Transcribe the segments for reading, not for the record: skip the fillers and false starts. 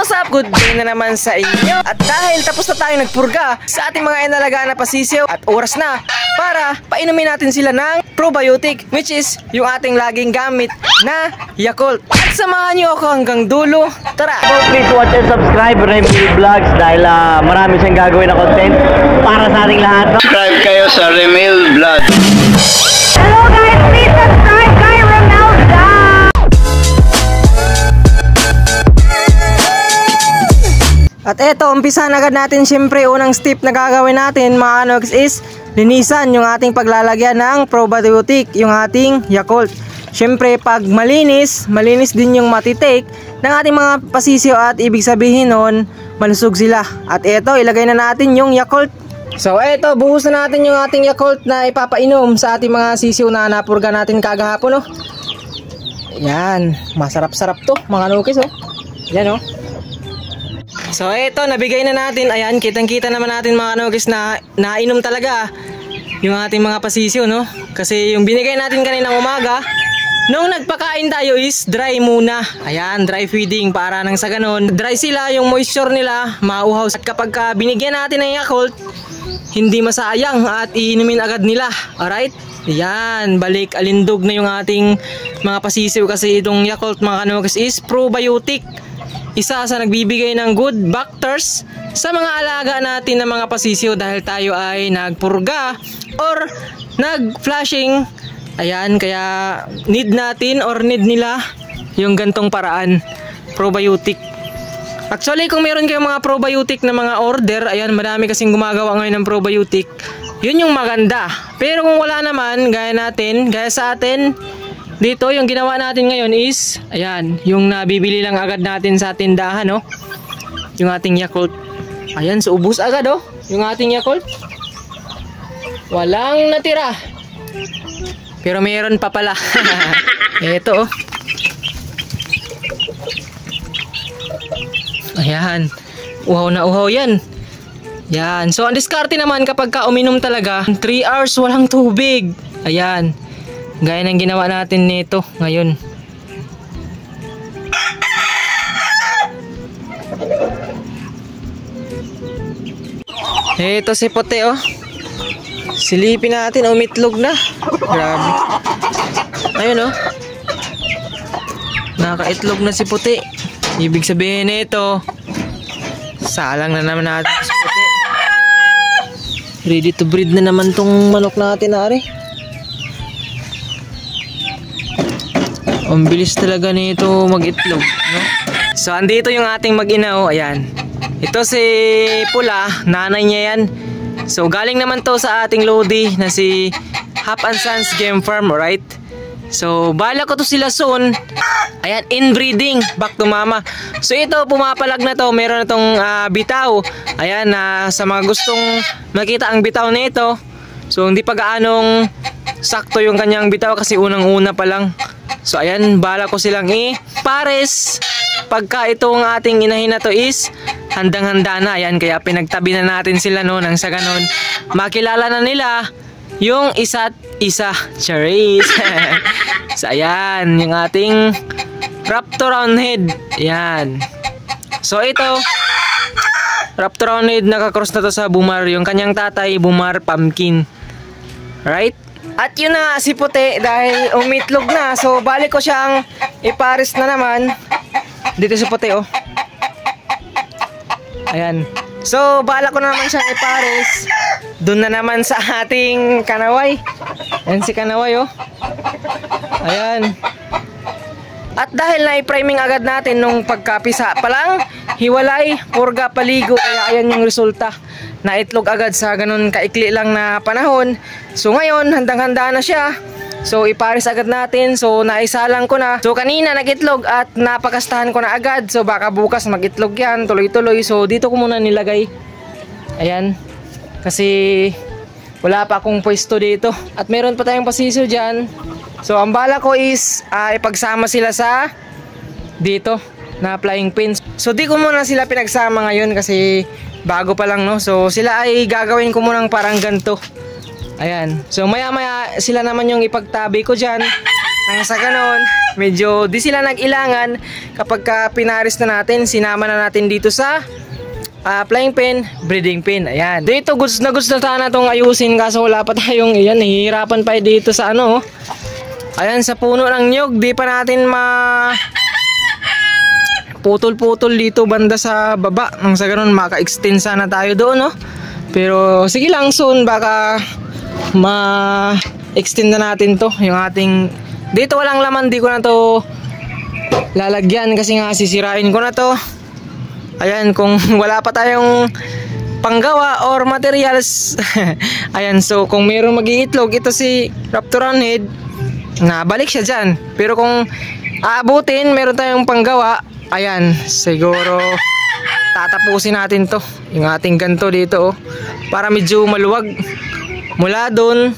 what's up? Good day na naman sa inyo. At dahil tapos na tayo nagpurga sa ating mga inalagaan na pasisiw at oras na para painumin natin sila ng probiotic, which is yung ating laging gamit na Yakult. At samahan nyo ako hanggang dulo. Tara! Please watch and subscribe Remil Vlogs dahil marami siyang gagawin na content para sa ating lahat. Subscribe kayo sa Remil Vlogs. Hello guys, please subscribe kay Remil Vlogs. At eto, umpisa na agad natin. Siyempre, unang step na gagawin natin mga kanogs is linisan yung ating paglalagyan ng probiotic, yung ating Yakult. Siyempre, pag malinis din yung matitake ng ating mga pasisiyo at ibig sabihin nun, malusog sila. At eto, ilagay na natin yung Yakult. So eto, buhos na natin yung ating Yakult na ipapainom sa ating mga sisiyo na napurga natin kagahapon, oh. Yan, masarap-sarap to mga kanukis, oh. Yan, oh. So eto, nabigay na natin. Ayan, kitang-kita naman natin mga kanukis na nainom talaga yung ating mga pasisyo, no? Kasi yung binigay natin kaninang umaga, nung nagpakain tayo is dry muna. Ayan, dry feeding para nang sa ganon, dry sila, yung moisture nila mauhaw. At kapag binigyan natin ng Yakult, hindi masayang at iinumin agad nila. Alright? Ayan, balik alindog na yung ating mga pasisiyo kasi itong Yakult mga kanukis is probiotic. Isa sa nagbibigay ng good factors sa mga alaga natin ng mga pasisiyo dahil tayo ay nagpurga or nag-flushing. Ayan, kaya need natin or need nila yung gantong paraan, probiotic. Actually, kung meron kayong mga probiotic na mga order, ayan, marami kasing gumagawa ngayon ng probiotic. Yun yung maganda. Pero kung wala naman, gaya sa atin, dito, yung ginawa natin ngayon is, ayan, yung nabibili lang agad natin sa tindahan, no? Yung ating Yakult. Ayan, so ubos agad, oh. Yung ating Yakult. Walang natira. Pero meron pa pala. Ito, oh. Ayan. Uhaw na uhaw yan. Yan. So, ang diskarte naman kapag ka uminom talaga, 3 hours walang tubig. Ayan. Gaya ng ginawa natin nito ngayon. Ito si Puti, oh. Silipin natin, umitlog na. Grabe. Ayun, oh. Nakaitlog na si Puti. Ibig sabihin nito, salang na naman natin si Puti. Ready to breed na naman tong manok natin, ari. Ang bilis talaga nito mag-itlog, no? So, andito yung ating mag-ina, oh. Ayan. Ito si Pula, nanay niya yan. So, galing naman to sa ating Lodi na si Hap and Sons Game Farm, right? So, bala ko to sila soon. Ayan, inbreeding, back to mama. So, ito, pumapalag na to. Meron na tong bitaw. Ayan, sa mga gustong makita ang bitaw nito. So, hindi pa gaanong sakto yung kanyang bitaw kasi unang-una pa lang. So ayan, bala ko silang pares pagka itong ating inahin na to is handang-handa na. Ayan, kaya pinagtabi na natin sila, no, nang sa ganon makilala na nila yung isa't isa. Cherries. So ayan, yung ating Raptor Roundhead. Ayan. So ito, Raptor Roundhead, nakakross na to sa Bumar. Yung kanyang tatay, Bumar Pumpkin. Right? At yun na si Puti dahil umitlog na. So balik ko siyang ipares na naman. Dito si Puti, oh. Ayan. So bala ko na naman siyang ipares doon na naman sa ating kanaway. Ayan si kanaway, oh. Ayan. At dahil na-priming agad natin nung pagkapisa pa lang, hiwalay, purga, paligo, kaya ayan yung resulta. Naitlog agad sa ganun kaikli lang na panahon. So ngayon, handang-handa na siya. So ipares agad natin. So naisalang ko na. So kanina nagitlog at napakastahan ko na agad. So baka bukas magitlog yan, tuloy-tuloy. So dito ko muna nilagay. Ayan. Kasi wala pa akong pwesto dito. At meron pa tayong pasisyo dyan. So ang bala ko is ipagsama sila sa dito na flying pins. So di ko muna sila pinagsama ngayon kasi bago pa lang, no. So sila ay gagawin ko munang parang ganito. Ayan. So maya maya sila naman yung ipagtabi ko dyan. Nang sa ganon, medyo di sila nag-ilangan kapag pinaris na natin, sinama na natin dito sa flying pen, breeding pen. Ayan. Dito gusto na sana itong ayusin kaso wala pa tayong iyan. Hihirapan pa dito sa ano. Ayan, sa puno ng nyog. Di pa natin putol-putol dito banda sa baba. Nang sa ganun maka-extend sana tayo doon, no? Pero sige lang, soon baka ma-extend na natin to. Yung ating dito walang laman, di ko na to lalagyan kasi nga sisirain ko na to. Ayan, kung wala pa tayong panggawa or materials. Ayan, so kung mayroong mag-iitlog ito si Raptoran Head, nabalik siya dyan. Pero kung aabutin, meron tayong panggawa, ayan, siguro tatapusin natin to, yung ating ganto dito, oh, para medyo maluwag mula doon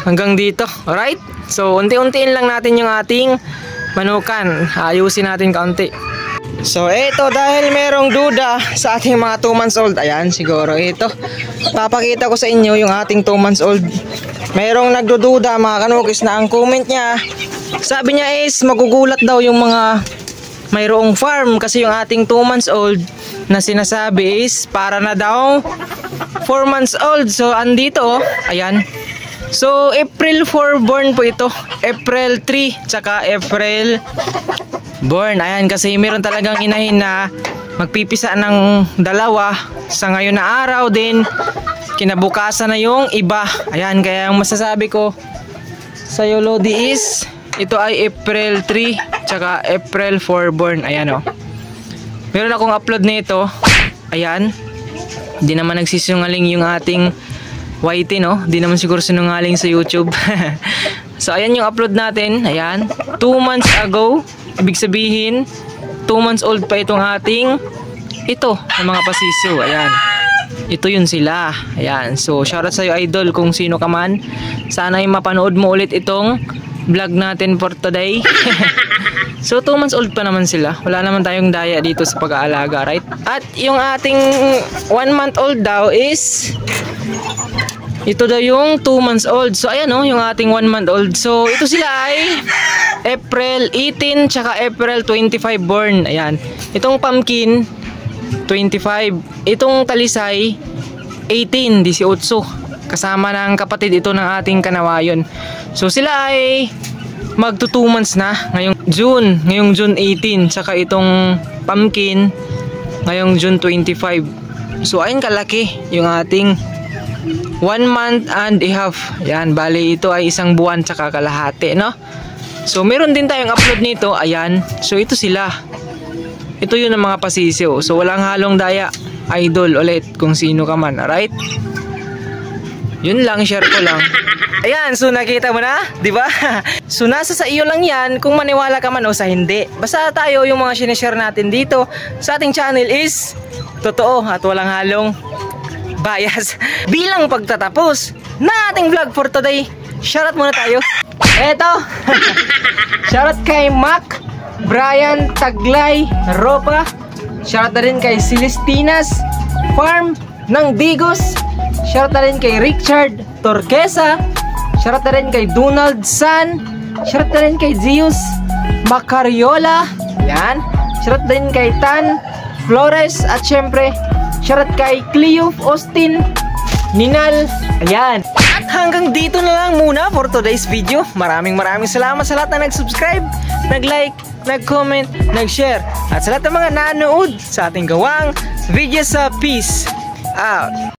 hanggang dito. Alright, so unti-untiin lang natin yung ating manukan, ayusin natin kaunti. So ito, dahil merong duda sa ating mga 2 months old, ayan, siguro ito papakita ko sa inyo yung ating 2 months old. Merong nagdududa mga kanukis na ang comment niya, sabi niya is magugulat daw yung mga mayroong farm kasi yung ating 2 months old na sinasabi is para na daw 4 months old. So andito, oh, ayan. So April 4 born po ito, April 3 tsaka April born. Ayan, kasi meron talagang inahin na magpipisa ng dalawa sa ngayon na araw, din kinabukasan na yung iba. Ayan, kaya ang masasabi ko sa Lodi is ito ay April 3 tsaka April 4 born. Ayan, oh. Meron akong upload nito. Ayan. Hindi naman nagsisinungaling yung ating YT, no? Hindi naman siguro sinungaling sa YouTube. So ayan yung upload natin. Ayan. 2 months ago. Ibig sabihin 2 months old pa itong ating ito, ng mga pasisyo. Ayan. Ito yun sila. Ayan. So shoutout sa'yo, idol, kung sino ka man. Sana ay mapanood mo ulit itong vlog natin for today. So 2 months old pa naman sila. Wala naman tayong daya dito sa pag-aalaga, right? At yung ating 1 month old daw is ito daw yung 2 months old. So ayan, oh, yung ating 1 month old. So ito sila ay April 18 tsaka April 25 born. Ayan. Itong pumpkin 25. Itong talisay 18, 18. Kasama ng kapatid ito ng ating kanawayon. So sila ay magto 2 months na ngayong June 18, saka itong pumpkin ngayong June 25. So ayun kalaki yung ating 1 month and a half. Yan, bali ito ay 1 buwan tsaka kalahati, no? So meron din tayong upload nito. Ayan, so ito sila. Ito yun ang mga pasisyo. So walang halong daya, idol, ulit kung sino ka man. Alright, yun lang, share ko lang. Ayan, so nakita mo na, di ba? So nasa sa iyo lang yan kung maniwala ka man o sa hindi. Basta tayo, yung mga sinishare natin dito sa ating channel is totoo at walang halong bias. Bilang pagtatapos na ating vlog for today, shoutout muna tayo. Eto, shoutout kay Mac Brian Taglay Ropa. Shoutout na rin kay Celestinas Farm ng Digos. Shoutout na rin kay Richard Torquesa. Shoutout na rin kay Donald San. Shoutout na rin kay Zeus Macariola. Yan. Shoutout na rin kay Tan Flores. At syempre, shoutout kay Cleo Austin Ninal. Ayan. At hanggang dito na lang muna for today's video. Maraming salamat sa lahat na nag-subscribe, nag-like, nag-comment, nag-share. At sa lahat ng mga nanood sa ating gawang video sa Peace out.